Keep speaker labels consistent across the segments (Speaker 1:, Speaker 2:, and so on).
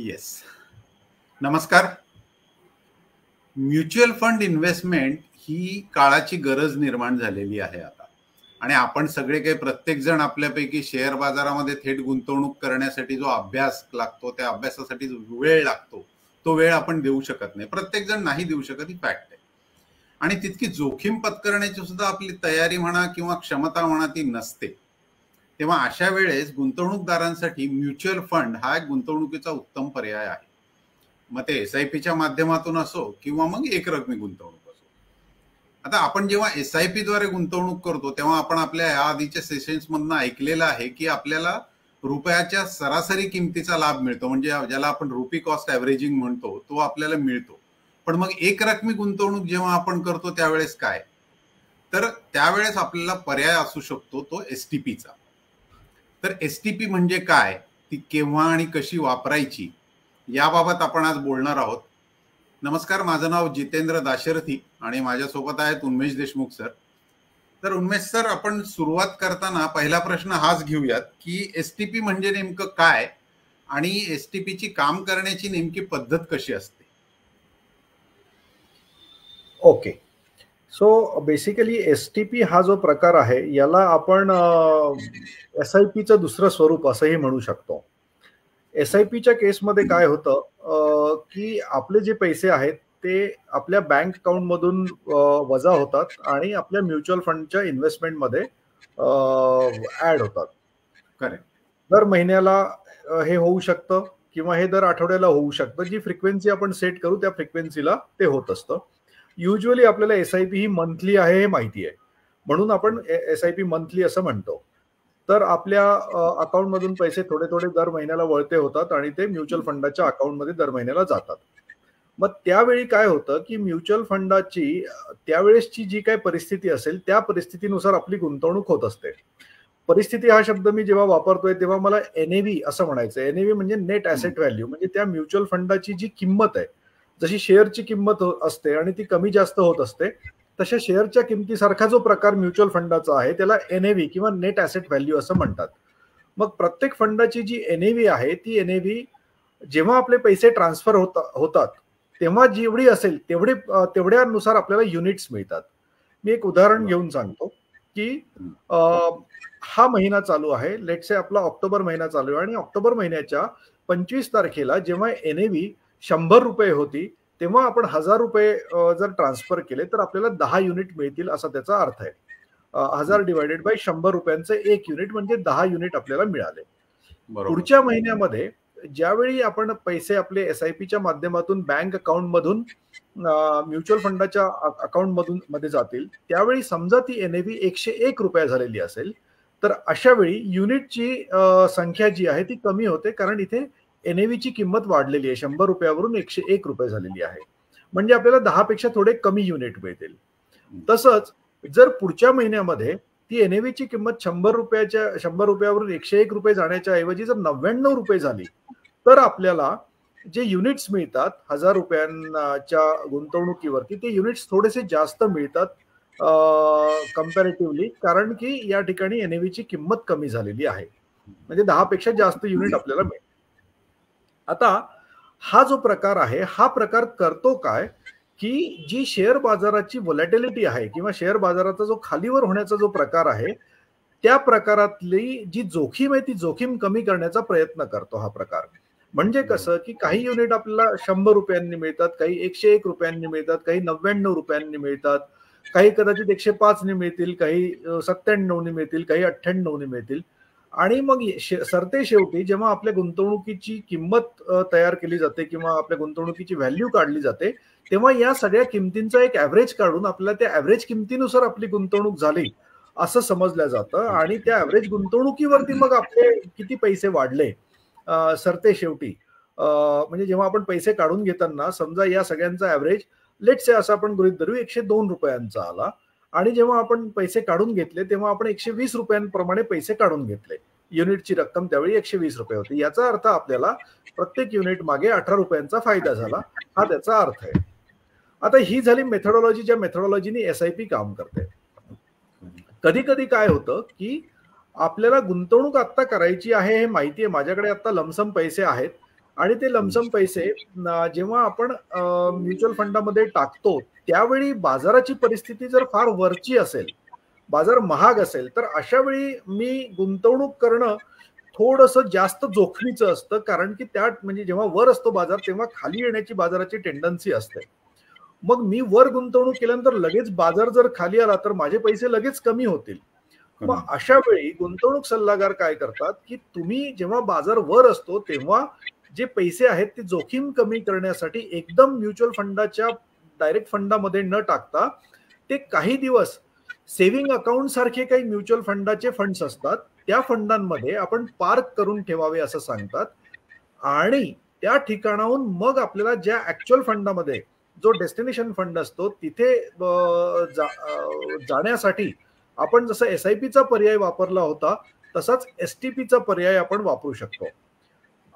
Speaker 1: Yes. नमस्कार. Mutual fund investment ही काळाची गरज निर्माण झालेली आहे आता. आणि आपण सगळे काही प्रत्येक जण आपल्यापैकी शेअर बाजारामध्ये थेट गुंतवणूक करण्यासाठी जो अभ्यास लागतो, त्या अभ्यासासाठी जो वेळ लागतो, तो वेळ आपण देऊ शकत नाही. प्रत्येक जण नाही देऊ शकत, ही फॅक्ट आहे. आणि तितकी जोखीम पत्करण्याची सुद्धा आपली तयारी म्हणा किंवा क्षमता म्हणा ती नसते. तेव्हा अशा वेळेस गुंतवणूकदारांसाठी म्युच्युअल फंड हा एक गुंतवणुकीचा उत्तम पर्याय आहे. मग ते SIP माध्यमातून असो किंवा मग एकरकमी गुंतवणूक असो. आता आपण जेव्हा SIP द्वारे गुंतवणूक करतो तेव्हा आपण आपल्या या आधीच्या सेशन्स मधनं ऐकलेलं आहे की आपल्याला रुपयाच्या सरासरी किमतीचा लाभ मिळतो, म्हणजे ज्याला आपण रुपी कॉस्ट ॲव्हरेजिंग म्हणतो, तो आपल्याला मिळतो. पण मग एकरकमी गुंतवणूक जेव्हा आपण करतो त्यावेळेस काय, तर त्यावेळेस आपल्याला पर्याय असू शकतो तो STPचा. तर STP म्हणजे काय, ती केव्हा आणि कशी वापरायची, याबाबत आपण आज बोलणार आहोत. नमस्कार, माझं नाव जितेंद्र दाशरथी आणि माझ्यासोबत आहेत उन्मेष देशमुख सर. तर उन्मेष सर, आपण सुरुवात करताना पहिला प्रश्न हाच घेऊयात की STP म्हणजे नेमकं काय आणि STPची काम करण्याची नेमकी पद्धत कशी असते.
Speaker 2: ओके, सो बेसिकली STP हा जो प्रकार आहे याला आपण SIPचं दुसरं स्वरूप असंही म्हणू शकतो. SIPच्या केसमध्ये काय होतं की आपले जे पैसे आहेत ते आपल्या बँक अकाउंटमधून वजा होतात आणि आपल्या म्युच्युअल फंडच्या इन्व्हेस्टमेंटमध्ये ऍड होतात.
Speaker 1: करेक्ट.
Speaker 2: दर महिन्याला हे होऊ शकतं किंवा हे दर आठवड्याला होऊ शकतं. जी फ्रिक्वेन्सी आपण सेट करू त्या फ्रिक्वेन्सीला ते होत असतं. युजली आपल्याला SIP ही मंथली आहे हे माहिती आहे, म्हणून आपण SIP मंथली असं म्हणतो. तर आपल्या अकाउंटमधून पैसे थोडे थोडे दर महिन्याला वळते होतात आणि ते म्युच्युअल फंडाच्या अकाउंटमध्ये दर महिन्याला जातात. मग त्यावेळी काय होतं की म्युच्युअल फंडाची त्यावेळेसची जी काही परिस्थिती असेल त्या परिस्थितीनुसार आपली गुंतवणूक होत असते. परिस्थिती हा शब्द मी जेव्हा वापरतोय तेव्हा मला NAV असं म्हणायचं. NAV म्हणजे नेट ॲसेट व्हॅल्यू, म्हणजे त्या म्युच्युअल फंडाची जी किंमत आहे, जशी शेअरची किंमत असते आणि ती कमी जास्त होत असते, तशा शेअरच्या किमतीसारखा जो प्रकार म्युच्युअल फंडाचा आहे त्याला NAV किंवा नेट ॲसेट व्हॅल्यू असं म्हणतात. मग प्रत्येक फंडाची जी NAV आहे ती NAV जेव्हा आपले पैसे ट्रान्सफर होतात तेव्हा जेवढी असेल तेवढ्यानुसार आपल्याला युनिट्स मिळतात. मी एक उदाहरण घेऊन सांगतो की हा महिना चालू आहे, लेट्स से आपला ऑक्टोबर महिना चालू आहे आणि ऑक्टोबर महिन्याच्या 25 तारखेला जेव्हा NAV 100 रुपये होती तेव्हा आपण 1000 रुपये जर ट्रान्सफर केले तर आपल्याला 10 युनिट मिळतील असा त्याचा अर्थ आहे. 1000 डिवायडेड बाय 100 रुपयांचे 1 युनिट म्हणजे 10 युनिट आपल्याला मिळाले. पुढच्या महिन्यामध्ये ज्यावेळी आपण पैसे आपले SIPच्या माध्यमातून बँक अकाउंटमधून म्युच्युअल फंडाच्या अकाउंट मध्ये जातील, त्यावेळी समजा ती NAV 101 रुपये झालेली असेल तर अशा वेळी युनिटची संख्या जी आहे ती कमी होते, कारण इथे NAVची किंमत वाढलेली आहे, 100 रुपयावरून 101 रुपये झालेली आहे. म्हणजे आपल्याला 10 पेक्षा थोडे कमी युनिट मिळतील. तसंच जर पुढच्या महिन्यामध्ये ती NAVची किंमत 100 रुपयावरून 101 रुपये जाण्याच्या ऐवजी जर 99 रुपये झाली तर आपल्याला जे युनिट्स मिळतात 1000 रुपयांच्या गुंतवणुकीवरती, ते युनिट्स थोडेसे जास्त मिळतात कंपॅरेटिव्हली, कारण की या ठिकाणी NAVची किंमत कमी झालेली आहे. म्हणजे 10 पेक्षा जास्त युनिट आपल्याला मिळतात. आता हा जो प्रकार आहे हा प्रकार करतो काय की जी शेअर बाजाराची व्हॉलॅटिलिटी आहे किंवा शेअर बाजाराचा जो खालीवर होण्याचा जो प्रकार आहे त्या प्रकारातली जी जोखीम आहे ती जोखीम कमी करण्याचा प्रयत्न करतो हा प्रकार. म्हणजे कसं की काही युनिट आपल्याला 100 रुपयांनी मिळतात, काही 101 रुपयांनी मिळतात, काही 99 रुपयांनी मिळतात, काही कदाचित 105 ने मिळतील, काही 97 ने मिळतील, काही 98 ने मिळतील. आणि मग सरते शेवटी जेव्हा आपल्या गुंतवणुकीची किंमत तयार केली जाते किंवा आपल्या गुंतवणुकीची व्हॅल्यू काढली जाते तेव्हा या सगळ्या किमतींचा एक ऍव्हरेज काढून आपल्याला त्या ऍव्हरेज किमतीनुसार आपली गुंतवणूक झाली असं समजलं जातं. आणि त्या ऍव्हरेज गुंतवणुकीवरती मग आपले किती पैसे वाढले सरते शेवटी, म्हणजे जेव्हा आपण पैसे काढून घेताना समजा या सगळ्यांचा ऍव्हरेज लेट्स से असं आपण गृहीत धरू 102 रुपयांचा आला आणि जेव्हा आपण पैसे काढून घेतले तेव्हा आपण 120 रुपयांप्रमाणे पैसे काढून घेतले, युनिटची रक्कम त्यावेळी 120 रुपये होती. याचा अर्थ आपल्याला प्रत्येक युनिट मागे 18 रुपयांचा फायदा झाला, हा त्याचा अर्थ आहे. आता ही झाली मेथोडॉलॉजी, ज्या मेथोडॉलॉजीने SIP काम करते. कधी कधी काय होतं की आपल्याला गुंतवणूक आता करायची आहे हे माहिती आहे, माझ्याकडे आता लमसम पैसे आहेत आणि ते लमसम पैसे जेव्हा आपण म्युच्युअल फंडामध्ये टाकतो त्यावेळी बाजाराची परिस्थिती जर फार वरची असेल, बाजार महाग असेल, तर अशा वेळी मी गुंतवणूक करणं थोडंसं जास्त जोखमीचं असतं. कारण की त्या म्हणजे जेव्हा वर असतो बाजार तेव्हा खाली येण्याची बाजाराची टेंडन्सी असते. मग मी वर गुंतवणूक केल्यानंतर लगेच बाजार जर खाली आला तर माझे पैसे लगेच कमी होतील. मग अशा वेळी गुंतवणूक सल्लागार काय करतात की तुम्ही जेव्हा बाजार वर असतो तेव्हा जे पैसे आहेत ते जोखीम कमी करण्यासाठी एकदम म्युच्युअल फंडाच्या डायरेक्ट फंडामध्ये न टाकता ते काही दिवस सेव्हिंग अकाउंट सारखे काही म्युच्युअल फंडाचे फंड्स असतात त्या फंडांमध्ये आपण पार्क करून ठेवावे असं सांगतात. आणि त्या ठिकाणाहून मग आपल्याला ज्या ऍक्च्युअल फंडामध्ये जो डेस्टिनेशन फंड असतो तिथे जाण्यासाठी आपण जसं SIP-चा पर्याय वापरला होता तसाच STP-चा पर्याय आपण वापरू शकतो.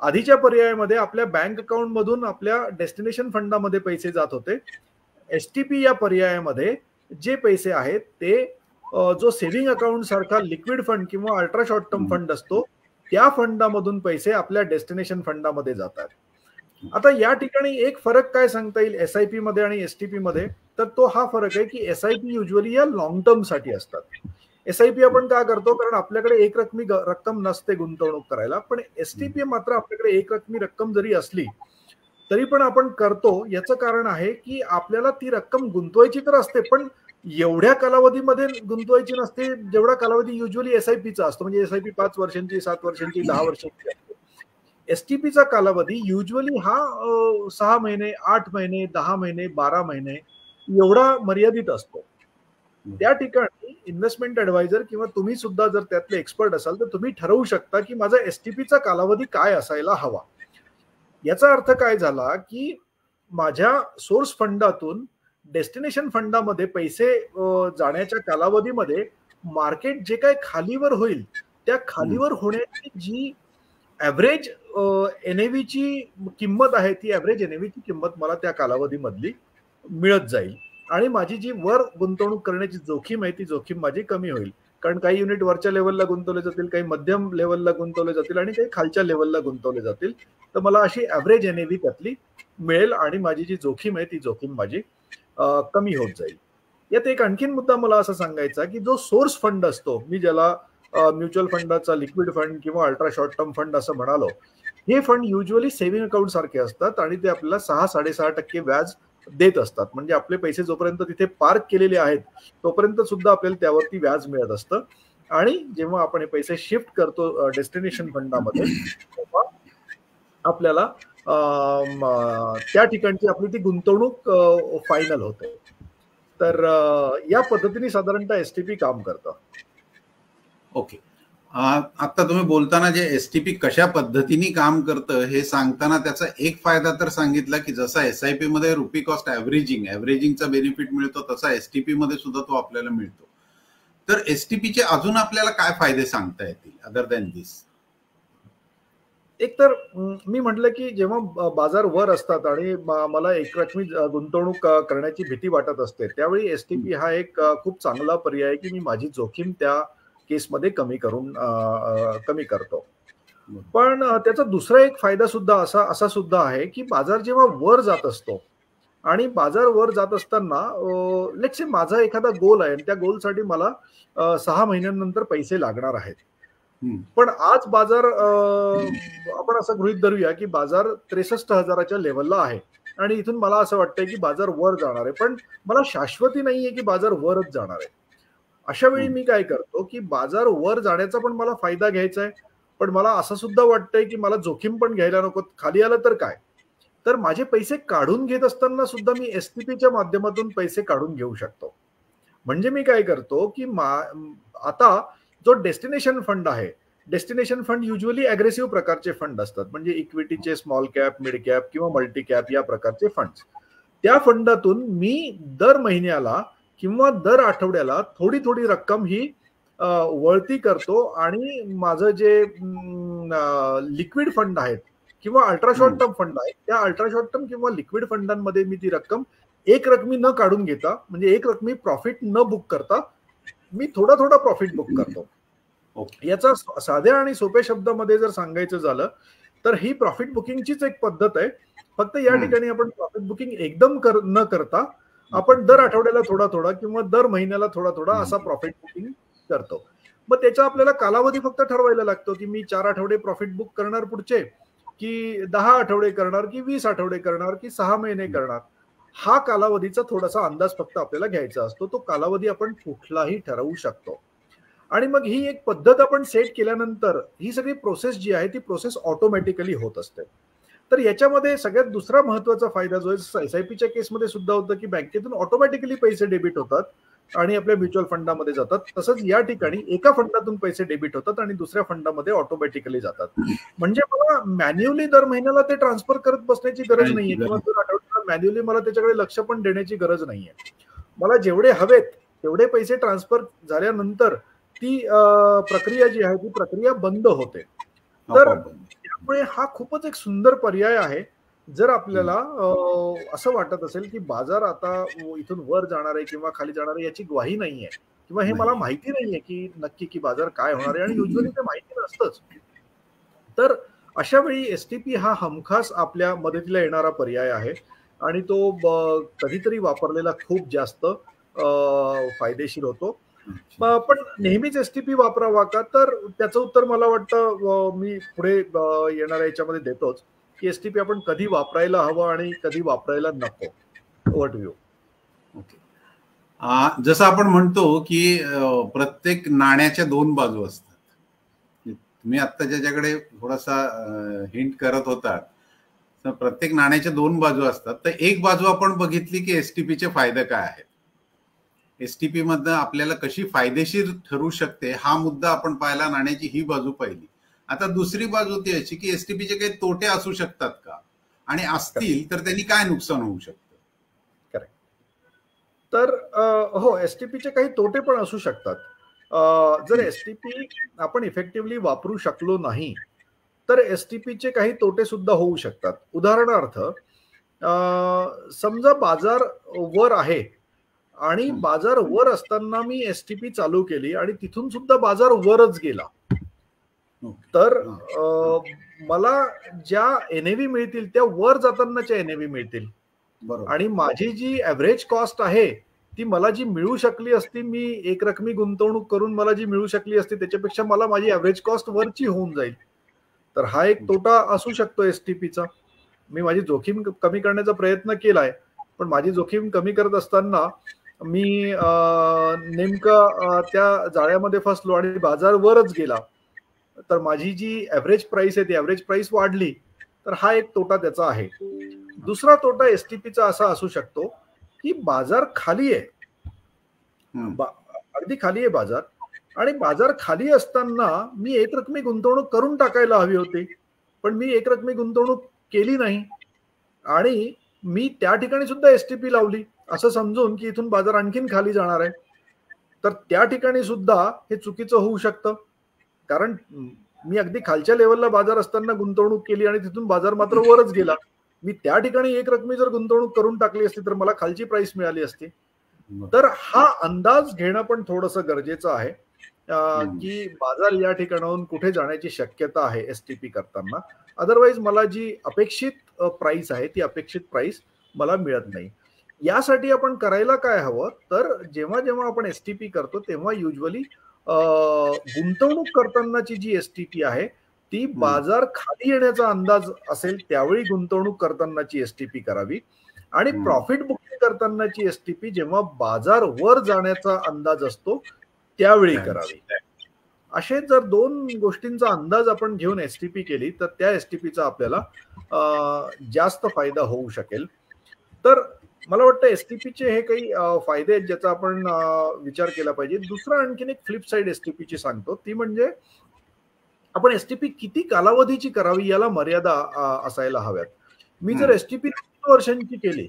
Speaker 2: आधीच्या पर्यायामध्ये आपल्या बँक अकाउंट मधून आपल्या डेस्टिनेशन फंडामध्ये पैसे जात होते. STP या पर्यायामध्ये जे पैसे आहेत ते जो सेव्हिंग अकाउंट सारखा लिक्विड फंड किंवा अल्ट्रा शॉर्ट टर्म फंड असतो त्या फंडामधून पैसे आपल्या डेस्टिनेशन फंडामध्ये जातात. आता या ठिकाणी एक फरक काय सांगता येईल SIP मध्ये आणि STP मध्ये, तर तो हा फरक आहे की SIP युजली या लॉंग टर्म साठी असतात. SIP आपण का करतो, कारण आपल्याकडे एक रकमी रक्कम नसते गुंतवणूक करायला. पण STP मात्र आपल्याकडे एक रकमी रक्कम जरी असली तरी पण आपण करतो. याचं कारण आहे की आपल्याला ती रक्कम गुंतवायची तर असते पण एवढ्या कालावधीमध्ये गुंतवायची नसते जेवढा कालावधी युजली SIP-चा असतो. म्हणजे SIP 5 वर्षांची, 7 वर्षांची, 10 वर्षांची असते. STP-चा कालावधी युजली हा 6 महिने, 8 महिने, 10 महिने, 12 महिने एवढा मर्यादित असतो. त्या ठिकाणी इन्व्हेस्टमेंट ऍडवायझर किंवा तुम्ही सुद्धा जर त्यातले एक्सपर्ट असाल तर तुम्ही ठरवू शकता की माझा STP-चा कालावधी काय असायला हवा. याचा अर्थ काय झाला की माझ्या सोर्स फंडातून डेस्टिनेशन फंडामध्ये पैसे जाण्याच्या कालावधीमध्ये मार्केट जे काय खालीवर होईल त्या खालीवर होण्याची जी ऍव्हरेज NAV-ची किंमत आहे ती ऍव्हरेज NAV-ची किंमत मला त्या कालावधीमधली मिळत जाईल आणि माझी जी वर गुंतवणूक करण्याची जोखीम आहे ती जोखीम माझी कमी होईल. कारण काही युनिट वरच्या लेवलला गुंतवले जातील, काही मध्यम लेवलला गुंतवले जातील आणि काही खालच्या लेवलला गुंतवले जातील. तर मला अशी ऍव्हरेज NAV त्यातली मिळेल आणि माझी जी जोखीम आहे ती जोखीम माझी कमी होत जाईल. यात एक आणखीन मुद्दा मला असं सांगायचा की जो सोर्स फंड असतो, मी ज्याला म्युच्युअल फंडाचा लिक्विड फंड किंवा अल्ट्रा शॉर्ट टर्म फंड असं म्हणालो, हे फंड युजली सेव्हिंग अकाउंट सारखे असतात आणि ते आपल्याला 6-6.5% व्याज देत असतात. म्हणजे आपले पैसे जोपर्यंत तिथे पार्क केलेले आहेत तोपर्यंत सुद्धा आपल्याला त्यावरती व्याज मिळत असतं. आणि जेव्हा आपण हे पैसे शिफ्ट करतो डेस्टिनेशन फंडामध्ये तेव्हा आपल्याला त्या ठिकाणची आपली ती गुंतवणूक फायनल होते. तर या पद्धतीने साधारणतः STP काम करतं.
Speaker 1: ओके. आता तुम्ही बोलताना जे STP कशा पद्धतीने काम करतं हे सांगताना त्याचा एक फायदा तर सांगितला की जसा SIP मध्ये रुपी कॉस्ट ऍव्हरेजिंगचा बेनिफिट मिळतो तसा STP मध्ये सुद्धा तो आपल्याला मिळतो. तर STP चे अजून आपल्याला काय फायदे सांगता येतील अदर दॅन दिस?
Speaker 2: एक तर मी म्हटलं की जेव्हा बाजार वर असतात आणि मला एकरकमी गुंतवणूक करण्याची भीती वाटत असते त्यावेळी STP हा एक खूप चांगला पर्याय आहे की मी माझी जोखीम त्या केसमध्ये कमी करतो. पण त्याचा दुसरा एक फायदा सुद्धा असा सुद्धा आहे की बाजार जेव्हा वर जात असतो आणि बाजार वर जात असताना लेट्स से माझा एखादा गोल आहे आणि त्या गोलसाठी मला 6 महिन्यांनंतर पैसे लागणार आहेत. पण आज बाजार आपण असं गृहीत धरूया की बाजार 63,000च्या लेवलला आहे आणि इथून मला असं वाटतंय की बाजार वर जाणार आहे, पण मला शाश्वती नाहीये की बाजार वरच जाणार आहे. अशा वेळी मी काय करतो की बाजार वर जाण्याचा पण मला फायदा घ्यायचा आहे, पण मला असं सुद्धा वाटतंय की मला जोखीम पण घ्यायला नको, खाली आलं तर काय. तर माझे पैसे काढून घेत असताना सुद्धा मी STP-च्या माध्यमातून पैसे काढून घेऊ शकतो. म्हणजे मी काय करतो की आता जो डेस्टिनेशन फंड आहे, डेस्टिनेशन फंड युजली अग्रेसिव्ह प्रकारचे फंड असतात. म्हणजे इक्विटीचे स्मॉल कॅप, मिड कॅप किंवा मल्टी कॅप या प्रकारचे फंड्स. त्या फंडातून मी दर महिन्याला किंवा दर आठवड्याला थोडी थोडी रक्कम ही वळती करतो आणि माझं जे लिक्विड फंड आहेत किंवा अल्ट्रा शॉर्ट टर्म फंड आहेत त्या अल्ट्रा शॉर्ट टर्म किंवा लिक्विड फंडांमध्ये मी ती रक्कम एक रकमी न काढून घेता, म्हणजे एक रकमी प्रॉफिट न बुक करता मी थोडा थोडा प्रॉफिट बुक करतो. याचा साध्या आणि सोप्या शब्दामध्ये जर सांगायचं झालं तर ही प्रॉफिट बुकिंगचीच एक पद्धत आहे. फक्त या ठिकाणी आपण प्रॉफिट बुकिंग एकदम न करता आपण दर आठवड्याला थोडा थोडा किंवा दर महिन्याला थोडा थोडा असा प्रॉफिट बुकिंग करतो. मग त्याचा आपल्याला कालावधी फक्त ठरवायला लागतो की मी 4 आठवडे प्रॉफिट बुक करणार पुढचे, की 10 आठवडे करणार, की 20 आठवडे करणार, की 6 महिने करणार. हा कालावधीचा थोडासा अंदाज फक्त आपल्याला घ्यायचा असतो. तो कालावधी आपण कुठलाही ठरवू शकतो. आणि मग ही एक पद्धत आपण सेट केल्यानंतर ही सगळी प्रोसेस जी आहे ती प्रोसेस ऑटोमॅटिकली होत असते. तर याच्यामध्ये सगळ्यात दुसरा महत्वाचा फायदा जो आहे एसआयपीच्या केसमध्ये सुद्धा होतं की बँकेतून ऑटोमॅटिकली पैसे डेबिट होतात आणि आपल्या म्युच्युअल फंडामध्ये जातात. तसंच या ठिकाणी एका फंडातून पैसे डेबिट होतात आणि दुसऱ्या फंडामध्ये ऑटोमॅटिकली जातात. म्हणजे मला मॅन्युअली दर महिन्याला ते ट्रान्सफर करत बसण्याची गरज नाहीये किंवा दर आठवड्याला मॅन्युअली मला त्याच्याकडे लक्ष पण देण्याची गरज नाहीये. मला जेवढे हवेत तेवढे पैसे ट्रान्सफर झाल्यानंतर ती प्रक्रिया जी आहे ती प्रक्रिया बंद होते. तर त्यामुळे हा खूपच एक सुंदर पर्याय आहे. जर आपल्याला असं वाटत असेल की बाजार आता इथून वर जाणार आहे किंवा खाली जाणार आहे याची ग्वाही नाहीये किंवा हे मला माहिती नाहीये की नक्की की बाजार काय होणार आहे आणि युजली ते माहिती नसतंच, तर अशा वेळी एसटीपी हा हमखास आपल्या मदतीला येणारा पर्याय आहे आणि तो कधीतरी वापरलेला खूप जास्त फायदेशीर होतो. पण नेहमीच एसटीपी वापरावा का, तर त्याचं उत्तर मला वाटतं मी पुढे येणाऱ्या याच्यामध्ये देतोच की एसटीपी आपण कधी वापरायला हवं आणि कधी वापरायला नको. Over to you.
Speaker 1: ओके. जसं आपण म्हणतो की प्रत्येक नाण्याच्या 2 बाजू असतात. तुम्ही आता ज्याच्याकडे थोडासा हिंट करत होता, तर प्रत्येक नाण्याच्या 2 बाजू असतात. तर एक बाजू आपण बघितली की एसटीपीचे फायदे काय आहेत, एसटीपी मधनं आपल्याला कशी फायदेशीर ठरू शकते हा मुद्दा आपण पाहिला, नाण्याची ही बाजू पाहिली. आता दुसरी बाजू ती अशी की एसटीपीचे काही तोटे असू शकतात का, आणि असतील तर त्यांनी काय नुकसान होऊ शकतं?
Speaker 2: करेक्ट. तर हो, एसटीपीचे काही तोटे पण असू शकतात. जर एसटीपी आपण इफेक्टिव्हली वापरू शकलो नाही तर एसटीपीचे काही तोटे सुद्धा होऊ शकतात. उदाहरणार्थ समजा बाजार वर आहे आणि बाजार वर असताना मी एसटीपी चालू केली आणि तिथून सुद्धा बाजार वरच गेला, तर मला ज्या एनएव्ही मिळतील त्या वर जातानाच्या एनएव्ही मिळतील आणि माझी जी ऍव्हरेज कॉस्ट आहे ती मला जी मिळू शकली असती, मी एक रकमी गुंतवणूक करून मला जी मिळू शकली असती त्याच्यापेक्षा मला माझी ऍव्हरेज कॉस्ट वरची होऊन जाईल. तर हा एक तोटा असू शकतो एसटीपीचा. मी माझी जोखीम कमी करण्याचा प्रयत्न केलाय, पण माझी जोखीम कमी करत असताना मी नेमकं त्या जाळ्यामध्ये फसलो आणि बाजार वरच गेला, तर माझी जी ऍव्हरेज प्राइस आहे ती ऍव्हरेज प्राइस वाढली. तर हा एक तोटा त्याचा आहे. दुसरा तोटा एसटीपीचा असा असू शकतो की बाजार खाली आहे, अगदी खाली आहे बाजार, आणि बाजार खाली असताना मी एक रकमी गुंतवणूक करून टाकायला हवी होती, पण मी एक रकमी गुंतवणूक केली नाही आणि मी त्या ठिकाणी सुद्धा एसटीपी लावली असं समजून की इथून बाजार आणखीन खाली जाणार आहे. तर त्या ठिकाणी सुद्धा हे चुकीचं होऊ शकतं, कारण मी अगदी खालच्या लेवलला बाजार असताना गुंतवणूक केली आणि तिथून बाजार मात्र वरच गेला. मी त्या ठिकाणी एक रकमी जर गुंतवणूक करून टाकली असती तर मला खालची प्राइस मिळाली असती. तर हा अंदाज घेणं पण थोडंसं गरजेचं आहे की बाजार या ठिकाणाहून कुठे जाण्याची शक्यता आहे एसटीपी करताना. अदरवाईज मला जी अपेक्षित प्राइस आहे ती अपेक्षित प्राइस मला मिळत नाही. यासाठी आपण करायला काय हवं, तर जेव्हा जेव्हा आपण एसटीपी करतो तेव्हा युजली गुंतवणूक करतानाची जी एसटीपी आहे ती बाजार खाली येण्याचा अंदाज असेल त्यावेळी गुंतवणूक करतानाची एसटीपी करावी आणि प्रॉफिट बुकिंग करतानाची एसटीपी जेव्हा बाजार वर जाण्याचा अंदाज असतो त्यावेळी करावी. असे जर 2 गोष्टींचा अंदाज आपण घेऊन एसटीपी केली तर त्या एसटीपीचा आपल्याला जास्त फायदा होऊ शकेल. तर मला वाटतं एसटीपीचे हे काही फायदे आहेत ज्याचा आपण विचार केला पाहिजे. दुसरा आणखीन एक फ्लिप साइड एसटीपीची सांगतो, ती म्हणजे आपण एसटीपी किती कालावधीची करावी याला मर्यादा असायला हव्यात. मी जर एसटीपी 3 वर्षांची केली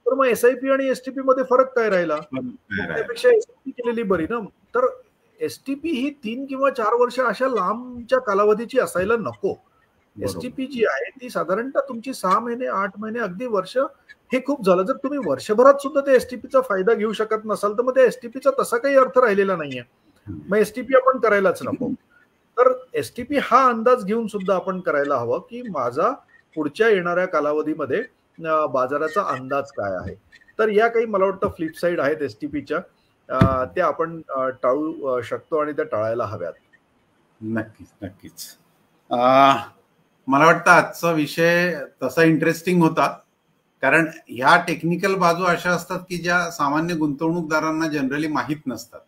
Speaker 2: तर मग एसआयपी आणि एसटीपी मध्ये फरक काय राहिला, त्यापेक्षा एसटीपी केलेली बरी ना. तर एसटीपी ही 3 किंवा 4 वर्ष अशा लांबच्या कालावधीची असायला नको. एसटीपी जी आहे ती साधारणतः तुमची 6 महिने 8 महिने अगदी वर्ष हे खूप झालं. जर तुम्ही वर्षभरात सुद्धा त्या एसटीपीचा फायदा घेऊ शकत नसाल तर मग त्या एसटीपीचा तसा काही अर्थ राहिलेला नाहीये. मग एसटीपी आपण करायलाच नको. तर एसटीपी हा अंदाज घेऊन सुद्धा आपण करायला हवं की माझा पुढच्या येणाऱ्या कालावधीमध्ये बाजाराचा अंदाज काय आहे. तर या काही मला वाटतं फ्लिप साईड आहेत एसटीपीच्या, त्या आपण टाळू शकतो आणि त्या टाळायला हव्यात.
Speaker 1: नक्कीच नक्कीच. मला वाटतं आजचा विषय तसा इंटरेस्टिंग होता, कारण ह्या टेक्निकल बाजू अशा असतात की ज्या सामान्य गुंतवणूकदारांना जनरली माहीत नसतात.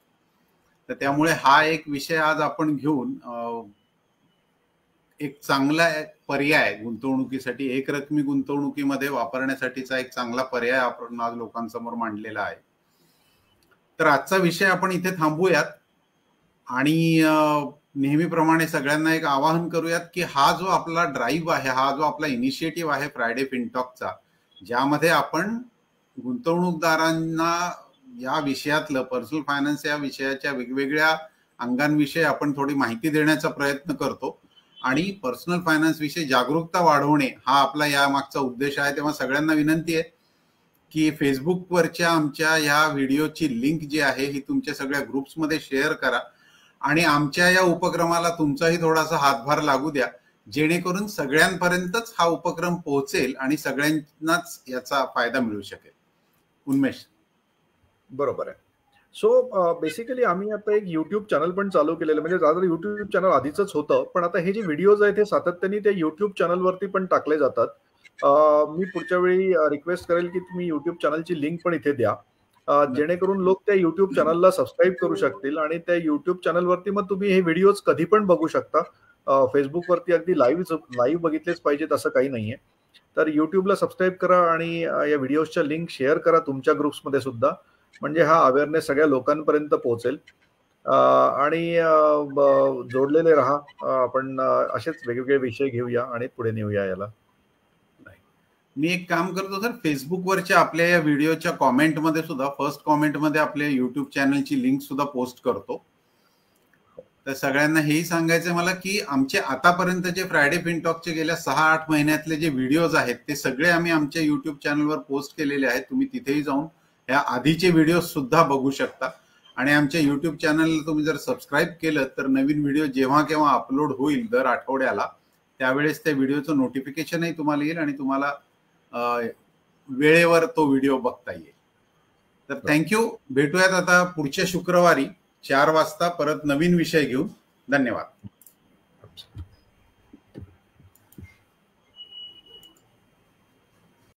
Speaker 1: तर त्यामुळे हा एक विषय आज आपण घेऊन एक चांगला पर्याय गुंतवणुकीसाठी, एकरकमी गुंतवणुकीमध्ये वापरण्यासाठीचा एक चांगला पर्याय आपण आज लोकांसमोर मांडलेला आहे. तर आजचा विषय आपण इथे थांबूयात आणि नेहमीप्रमाणे सगळ्यांना एक आवाहन करूयात की हा जो आपला ड्राईव्ह आहे, हा जो आपला इनिशिएटिव्ह आहे फ्रायडे फिनटॉकचा, ज्यामध्ये आपण गुंतवणूकदारांना या विषयातलं, पर्सनल फायनान्स या विषयाच्या वेगवेगळ्या अंगांविषयी आपण थोडी माहिती देण्याचा प्रयत्न करतो आणि पर्सनल फायनान्स विषयी जागरूकता वाढवणे हा आपला या मागचा उद्देश आहे. तेव्हा सगळ्यांना विनंती आहे की फेसबुकवरच्या आमच्या या व्हिडिओची लिंक जी आहे ही तुमच्या सगळ्या ग्रुप्समध्ये शेअर करा आणि आमच्या या उपक्रमाला तुमचाही थोडासा हातभार लागू द्या, जेणेकरून सगळ्यांपर्यंतच हा उपक्रम पोहोचेल आणि सगळ्यांनाच याचा फायदा मिळू शकेल. उन्मेष.
Speaker 2: बरोबर आहे. सो बेसिकली आम्ही आता एक युट्यूब चॅनल पण चालू केलेलं, म्हणजे युट्यूब चॅनल आधीच होतं, पण आता हे जे व्हिडिओज आहेत हे सातत्याने त्या युट्यूब चॅनलवरती पण टाकले जातात. मी पुढच्या वेळी रिक्वेस्ट करेल की तुम्ही युट्यूब चॅनलची लिंक पण इथे द्या, जेणेकरून लोक त्या युट्यूब चॅनलला सबस्क्राईब करू शकतील आणि त्या युट्यूब चॅनलवरती मग तुम्ही हे व्हिडिओज कधी पण बघू शकता. फेसबुकवरती अगदी लाईव्ह बघितलेच पाहिजेत असं काही नाहीये. तर युट्यूबला सबस्क्राईब करा आणि या व्हिडिओजच्या लिंक शेअर करा तुमच्या ग्रुप्समध्ये सुद्धा, म्हणजे हा अवेअरनेस सगळ्या लोकांपर्यंत पोहोचेल. आणि जोडलेले राहा. आपण असेच वेगवेगळे विषय घेऊया आणि पुढे नेऊया याला.
Speaker 1: मी एक काम करतो सर, फेसबुकवरच्या आपल्या या व्हिडिओच्या कॉमेंटमध्ये सुद्धा, फर्स्ट कॉमेंटमध्ये आपल्या युट्यूब चॅनलची लिंक सुद्धा पोस्ट करतो. तर सगळ्यांना हेही सांगायचं मला की आमचे आतापर्यंतचे फ्रायडे फिनटॉकचे गेल्या 6-8 महिन्यातले जे व्हिडिओज आहेत ते सगळे आम्ही आमच्या युट्यूब चॅनलवर पोस्ट केलेले आहेत. तुम्ही तिथेही जाऊन ह्या आधीचे व्हिडिओ सुद्धा बघू शकता आणि आमच्या युट्यूब चॅनलला तुम्ही जर सबस्क्राईब केलं तर नवीन व्हिडिओ जेव्हा केव्हा अपलोड होईल दर आठवड्याला, त्यावेळेस त्या व्हिडिओचं नोटिफिकेशनही तुम्हाला येईल आणि तुम्हाला वेळेवर तो व्हिडिओ बघता येईल. तर थँक्यू. भेटूयात आता पुढच्या शुक्रवारी 4 वाजता परत नवीन विषय घेऊन. धन्यवाद.